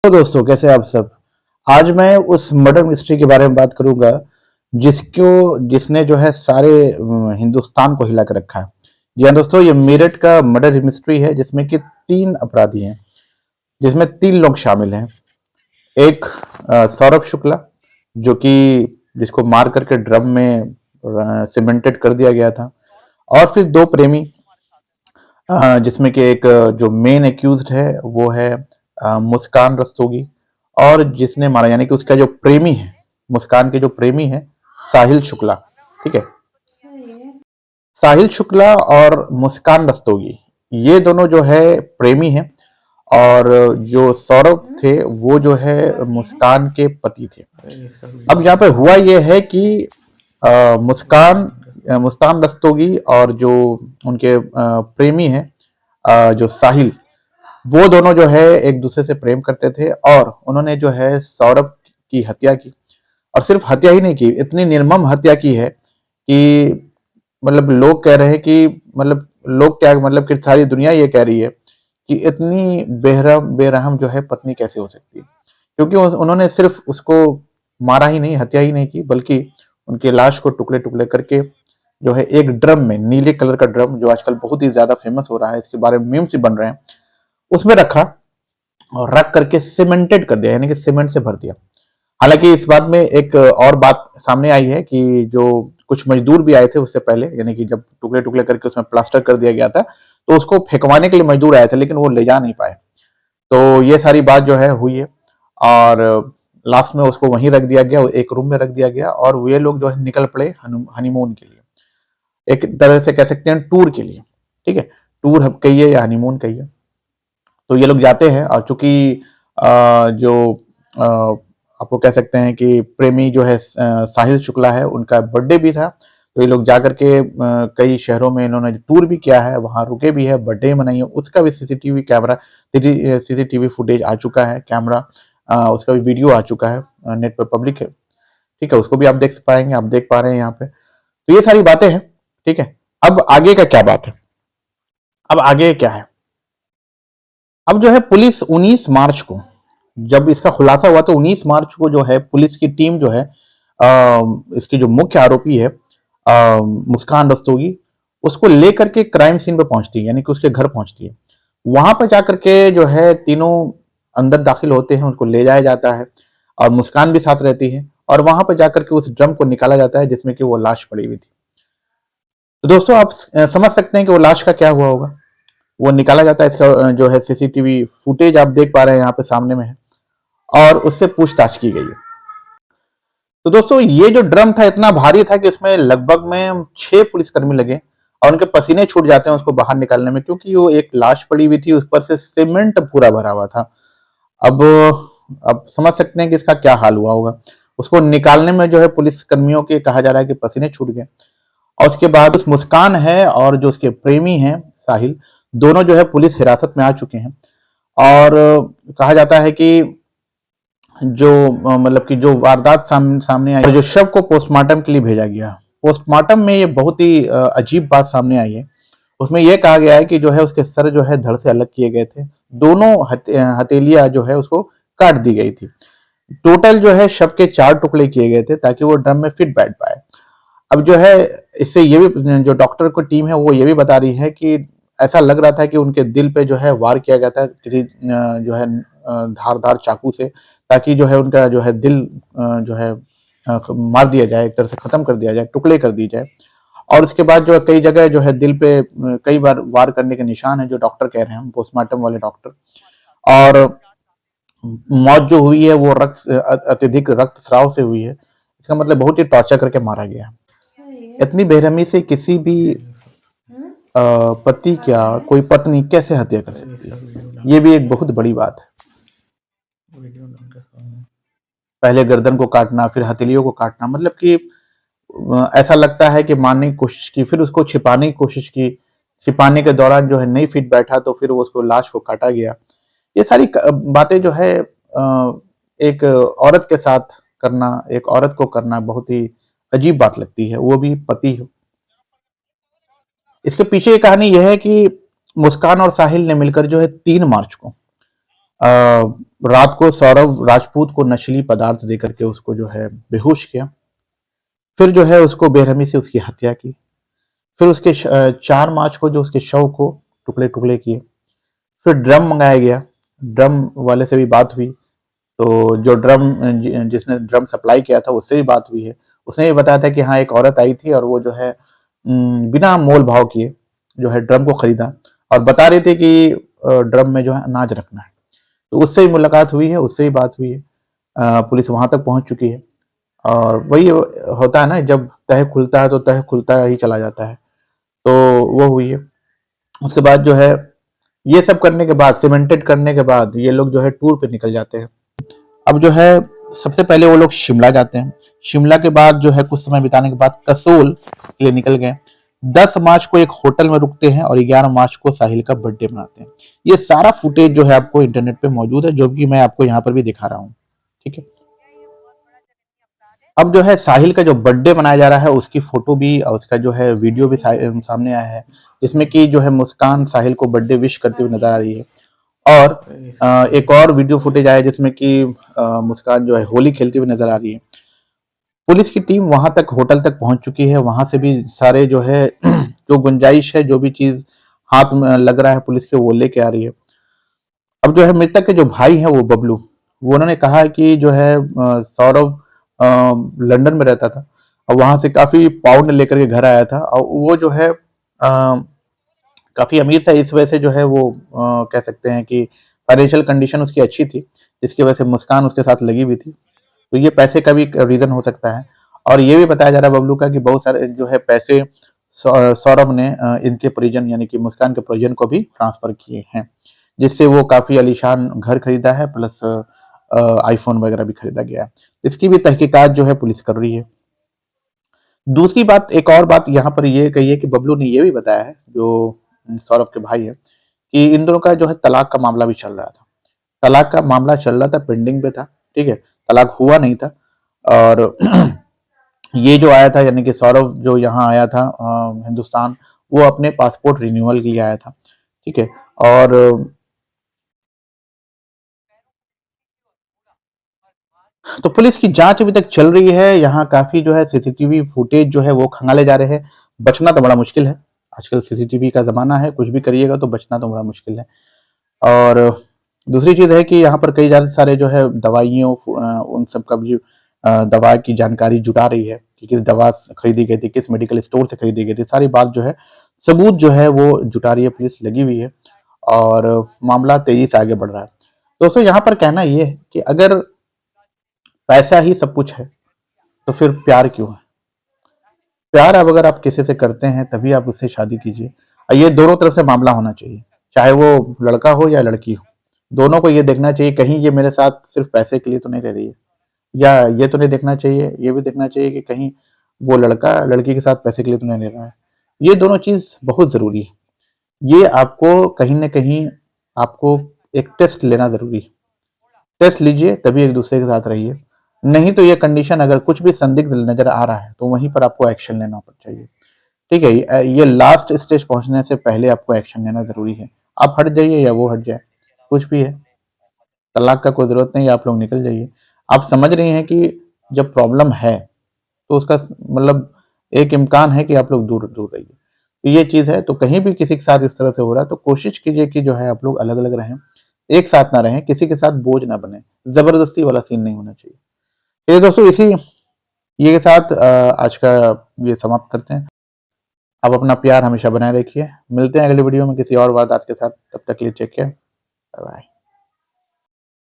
तो दोस्तों कैसे आप सब। आज मैं उस मर्डर मिस्ट्री के बारे में बात करूंगा जिसने जो है सारे हिंदुस्तान को हिला कर रखा है। जी हाँ दोस्तों, ये मेरठ का मर्डर मिस्ट्री है जिसमें कि 3 अपराधी हैं, जिसमें 3 लोग शामिल हैं। एक सौरभ शुक्ला, जो कि जिसको मार करके ड्रम में सीमेंटेड कर दिया गया था। और फिर 2 प्रेमी, जिसमें कि एक जो मेन एक्यूज्ड है वो है मुस्कान रस्तोगी, और जिसने मारा यानी कि उसका जो प्रेमी है, मुस्कान के जो प्रेमी है साहिल शुक्ला। ठीक है, साहिल शुक्ला और मुस्कान रस्तोगी ये दोनों जो है प्रेमी हैं। और जो सौरभ थे वो जो है मुस्कान के पति थे। अब यहाँ पे हुआ ये है कि मुस्कान रस्तोगी और जो उनके प्रेमी हैं जो साहिल, वो दोनों जो है एक दूसरे से प्रेम करते थे और उन्होंने जो है सौरभ की हत्या की। और सिर्फ हत्या ही नहीं की, इतनी निर्मम हत्या की है कि मतलब लोग कह रहे हैं कि मतलब लोग क्या मतलब कि सारी दुनिया ये कह रही है कि इतनी बेरहम जो है पत्नी कैसे हो सकती है, क्योंकि उन्होंने सिर्फ उसको मारा ही नहीं, हत्या ही नहीं की, बल्कि उनके लाश को टुकड़े टुकड़े करके जो है एक ड्रम में, नीले कलर का ड्रम जो आजकल बहुत ही ज्यादा फेमस हो रहा है, इसके बारे में मीम्स बन रहे हैं, उसमें रखा और रख करके सीमेंटेड कर दिया, यानी कि सीमेंट से भर दिया। हालांकि इस बात में एक और बात सामने आई है कि जो कुछ मजदूर भी आए थे उससे पहले, यानी कि जब टुकड़े टुकड़े करके उसमें प्लास्टर कर दिया गया था तो उसको फेंकवाने के लिए मजदूर आए थे, लेकिन वो ले जा नहीं पाए। तो ये सारी बात जो है हुई है और लास्ट में उसको वहीं रख दिया गया, एक रूम में रख दिया गया, और ये लोग जो है निकल पड़े हनीमून के लिए, एक तरह से कह सकते हैं टूर के लिए। ठीक है, टूर कहिए या हनीमून कहिए। तो ये लोग जाते हैं और चूंकि जो आपको कह सकते हैं कि प्रेमी जो है साहिल शुक्ला है, उनका बर्थडे भी था, तो ये लोग जाकर के कई शहरों में इन्होंने टूर भी किया है, वहां रुके भी है, बर्थडे मनाई है, उसका भी सीसीटीवी कैमरा सीसीटीवी फुटेज आ चुका है, कैमरा उसका भी वीडियो आ चुका है, नेट पर पब्लिक है। ठीक है, उसको भी आप देख पाएंगे, आप देख पा रहे हैं यहाँ पे। तो ये सारी बातें हैं। ठीक है, अब आगे का क्या बात है, अब आगे क्या है। अब जो है पुलिस 19 मार्च को, जब इसका खुलासा हुआ तो 19 मार्च को जो है पुलिस की टीम जो है इसकी जो मुख्य आरोपी है मुस्कान रस्तोगी, उसको लेकर के क्राइम सीन पे पहुंचती है, यानी कि उसके घर पहुंचती है। वहां पर जाकर के जो है तीनों अंदर दाखिल होते हैं, उनको ले जाया जाता है और मुस्कान भी साथ रहती है, और वहां पर जाकर के उस ड्रम को निकाला जाता है जिसमें कि वो लाश पड़ी हुई थी। तो दोस्तों आप समझ सकते हैं कि वो लाश का क्या हुआ होगा। वो निकाला जाता है, इसका जो है सीसीटीवी फुटेज आप देख पा रहे हैं यहाँ पे सामने में है, और उससे पूछताछ की गई है। तो दोस्तों ये जो ड्रम था इतना भारी था कि उसमें लगभग में 6 पुलिसकर्मी लगे और उनके पसीने छूट जाते हैं उसको बाहर निकालने में, क्योंकि वो एक लाश पड़ी हुई थी, उस पर से सीमेंट पूरा भरा हुआ था। अब अब समझ सकते हैं कि इसका क्या हाल हुआ होगा। उसको निकालने में जो है पुलिस कर्मियों के कहा जा रहा है कि पसीने छूट गए। और उसके बाद उस मुस्कान है और जो उसके प्रेमी हैं साहिल, दोनों जो है पुलिस हिरासत में आ चुके हैं। और कहा जाता है कि जो मतलब कि जो वारदात सामने आई और जो शव को पोस्टमार्टम के लिए भेजा गया, पोस्टमार्टम में ये बहुत ही अजीब बात सामने आई है। उसमें यह कहा गया है कि जो है उसके सर जो है धड़ से अलग किए गए थे, दोनों हथेलियां जो है उसको काट दी गई थी। टोटल जो है शव के 4 टुकड़े किए गए थे ताकि वो ड्रम में फिट बैठ पाए। अब जो है इससे ये भी जो डॉक्टर की टीम है वो ये भी बता रही है कि ऐसा लग रहा था कि उनके दिल पे जो है वार किया गया था किसी जो है धारदार चाकू से, ताकि जो है उनका जो है दिल जो है मार दिया जाए, एक तरह से खत्म कर दिया जाए, टुकड़े कर दी जाए। और उसके बाद जो है कई जगह जो है दिल पे कई बार वार करने के निशान है, जो डॉक्टर कह रहे हैं, पोस्टमार्टम वाले डॉक्टर। और मौत जो हुई है वो अत्यधिक रक्तस्राव से हुई है। इसका मतलब बहुत ही टॉर्चर करके मारा गया। इतनी बेरहमी से किसी भी पति क्या कोई पत्नी कैसे हत्या कर सकती है, ये भी एक बहुत बड़ी बात है। पहले गर्दन को काटना, फिर हथेलियों को काटना, मतलब कि ऐसा लगता है कि मारने की कोशिश की, फिर उसको छिपाने की कोशिश की, छिपाने के दौरान जो है नहीं फिट बैठा तो फिर उसको लाश को काटा गया। ये सारी बातें जो है एक औरत के साथ करना, एक औरत को करना बहुत ही अजीब बात लगती है, वो भी पति हो। इसके पीछे की कहानी यह है कि मुस्कान और साहिल ने मिलकर जो है 3 मार्च को रात को सौरभ राजपूत को नशीली पदार्थ देकर के उसको जो है बेहोश किया। फिर जो है उसको बेरहमी से उसकी हत्या की। फिर उसके 4 मार्च को जो उसके शव को टुकड़े टुकड़े किए। फिर ड्रम मंगाया गया, ड्रम वाले से भी बात हुई। तो जो जिसने ड्रम सप्लाई किया था उससे भी बात हुई है। उसने भी बताया था कि हाँ एक औरत आई थी और वो जो है बिना मोल भाव किए जो है ड्रम को खरीदा और बता रही थी कि ड्रम में जो है अनाज रखना है। तो उससे भी मुलाकात हुई है, उससे भी बात हुई है। पुलिस वहां तक पहुंच चुकी है और वही होता है ना, जब तह खुलता है तो तह खुलता ही चला जाता है। तो वो हुई है। उसके बाद जो है ये सब करने के बाद, सीमेंटेड करने के बाद ये लोग जो है टूर पे निकल जाते हैं। अब जो है सबसे पहले वो लोग शिमला जाते हैं। शिमला के बाद जो है कुछ समय बिताने के बाद कसोल के लिए निकल गए। 10 मार्च को एक होटल में रुकते हैं और 11 मार्च को साहिल का बर्थडे मनाते हैं। ये सारा फुटेज जो है आपको इंटरनेट पे मौजूद है, जो कि मैं आपको यहाँ पर भी दिखा रहा हूँ। ठीक है। अब जो है साहिल का जो बर्थडे मनाया जा रहा है उसकी फोटो भी और उसका जो है वीडियो भी सामने आया है, जिसमें कि जो है मुस्कान साहिल को बर्थडे विश करते हुए नजर आ रही है। और एक और वीडियो फुटेज आया जिसमें कि मुस्कान जो है होली खेलती हुई नजर आ रही है। पुलिस की टीम वहां तक, होटल तक पहुंच चुकी है। वहां से भी सारे जो है जो गुंजाइश है, जो भी चीज हाथ में लग रहा है पुलिस के, वो लेके आ रही है। अब जो है मृतक के जो भाई हैं वो बबलू, वो उन्होंने कहा है कि जो है सौरभ लंदन में रहता था और वहां से काफी पाउंड लेकर के घर आया था और वो जो है काफी अमीर था। इस वजह से जो है वो कह सकते हैं कि फाइनेंशियल कंडीशन उसकी अच्छी थी, जिसकी वजह से मुस्कान उसके साथ लगी हुई थी। तो ये पैसे का भी रीजन हो सकता है। और ये भी बताया जा रहा है बबलू का कि बहुत सारे जो है पैसे सौरभ ने इनके परिजन यानी कि मुस्कान के परिजन को भी ट्रांसफर किए हैं, जिससे वो काफी आलीशान घर खरीदा है, प्लस आईफोन वगैरह भी खरीदा गया है। इसकी भी तहकीकात जो है पुलिस कर रही है। दूसरी बात, एक और बात यहाँ पर ये कही है कि बबलू ने ये भी बताया है, जो सौरभ के भाई है, कि इन दोनों का जो है तलाक का मामला भी चल रहा था। तलाक का मामला चल रहा था, पेंडिंग पे था। ठीक है, तलाक हुआ नहीं था। और ये जो आया था यानी कि सौरभ जो यहाँ आया था हिंदुस्तान, वो अपने पासपोर्ट रिन्यूअल के लिए आया था। ठीक है। और तो पुलिस की जांच अभी तक चल रही है। यहाँ काफी जो है सीसीटीवी फुटेज जो है वो खंगाले जा रहे हैं। बचना तो बड़ा मुश्किल है, आजकल सीसीटीवी का जमाना है, कुछ भी करिएगा तो बचना तो बड़ा मुश्किल है। और दूसरी चीज है कि यहाँ पर कई सारे जो है दवाइयों उन सब का भी दवा की जानकारी जुटा रही है कि किस दवा खरीदी गई थी, किस मेडिकल स्टोर से खरीदी गई थी। सारी बात जो है, सबूत जो है वो जुटा रही है, पुलिस लगी हुई है और मामला तेजी से आगे बढ़ रहा है। दोस्तों यहाँ पर कहना यह है कि अगर पैसा ही सब कुछ है तो फिर प्यार क्यों है? प्यार अब अगर आप किसी से करते हैं तभी आप उससे शादी कीजिए। और ये दोनों तरफ से मामला होना चाहिए, चाहे वो लड़का हो या लड़की हो। दोनों को ये देखना चाहिए कहीं ये मेरे साथ सिर्फ पैसे के लिए तो नहीं रह रही है, या ये तो नहीं देखना चाहिए, ये भी देखना चाहिए कि कहीं वो लड़का लड़की के साथ पैसे के लिए तो नहीं रह रहा है। ये दोनों चीज बहुत जरूरी है। ये आपको कहीं ना कहीं आपको एक टेस्ट लेना जरूरी है। टेस्ट लीजिए तभी एक दूसरे के साथ रहिए। नहीं तो ये कंडीशन अगर कुछ भी संदिग्ध नजर आ रहा है तो वहीं पर आपको एक्शन लेना चाहिए। ठीक है, ये लास्ट स्टेज पहुंचने से पहले आपको एक्शन लेना जरूरी है। आप हट जाइए या वो हट जाए, कुछ भी है, तलाक का कोई जरूरत नहीं, आप लोग निकल जाइए। आप समझ रही हैं कि जब प्रॉब्लम है तो उसका मतलब एक इम्कान है कि आप लोग दूर दूर रहिए। तो ये चीज है, तो कहीं भी किसी के साथ इस तरह से हो रहा है तो कोशिश कीजिए कि जो है आप लोग अलग अलग रहें, एक साथ ना रहें, किसी के साथ बोझ ना बने। जबरदस्ती वाला सीन नहीं होना चाहिए। ये दोस्तों इसी ये के साथ आज का ये समाप्त करते हैं। आप अपना प्यार हमेशा बनाए रखिए। मिलते हैं अगली वीडियो में किसी और वारदात के साथ। तब तक के लिए टेक केयर, बाय बाय।